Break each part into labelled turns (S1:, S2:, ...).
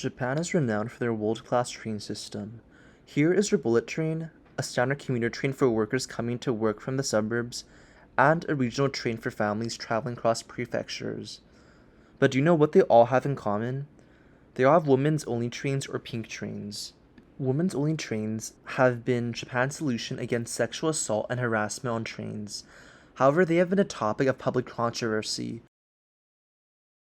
S1: Japan is renowned for their world-class train system. Here is your bullet train, a standard commuter train for workers coming to work from the suburbs, and a regional train for families traveling across prefectures. But do you know what they all have in common? They all have women's only trains or pink trains. Women's only trains have been Japan's solution against sexual assault and harassment on trains. However, they have been a topic of public controversy.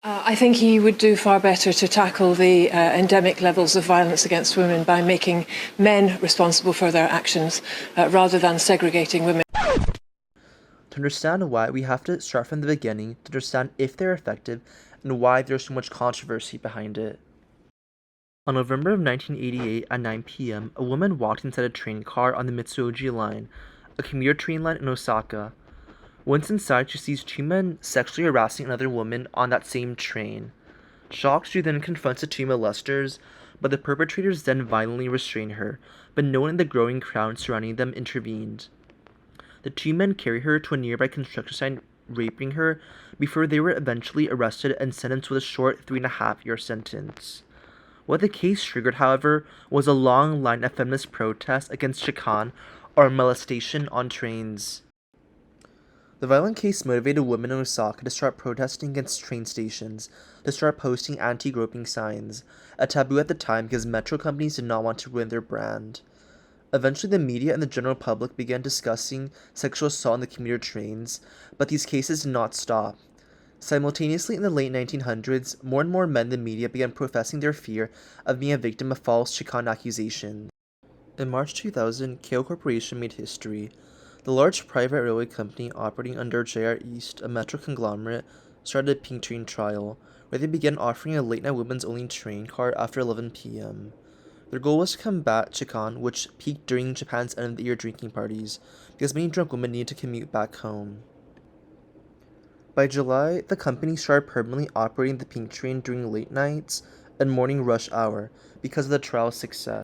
S2: I think he would do far better to tackle the endemic levels of violence against women by making men responsible for their actions rather than segregating women.
S1: To understand why, we have to start from the beginning to understand if they're effective and why there's so much controversy behind it. On November of 1988 at 9 p.m., a woman walked inside a train car on the Mitsuoji Line, a commuter train line in Osaka. Once inside, she sees two men sexually harassing another woman on that same train. Shocked, she then confronts the two molesters, but the perpetrators then violently restrain her, but no one in the growing crowd surrounding them intervened. The two men carry her to a nearby construction site, raping her, before they were eventually arrested and sentenced with a short 3.5-year sentence. What the case triggered, however, was a long line of feminist protests against chikan, or molestation on trains. The violent case motivated women in Osaka to start protesting against train stations, to start posting anti-groping signs, a taboo at the time because metro companies did not want to ruin their brand. Eventually, the media and the general public began discussing sexual assault on the commuter trains, but these cases did not stop. Simultaneously, in the late 1900s, more and more men in the media began professing their fear of being a victim of false chikan accusations. In March 2000, Keio Corporation made history. The large private railway company operating under JR East, a metro conglomerate, started a pink train trial, where they began offering a late-night women's-only train car after 11 p.m. Their goal was to combat chikan, which peaked during Japan's end-of-the-year drinking parties, because many drunk women needed to commute back home. By July, the company started permanently operating the pink train during late nights and morning rush hour because of the trial's success.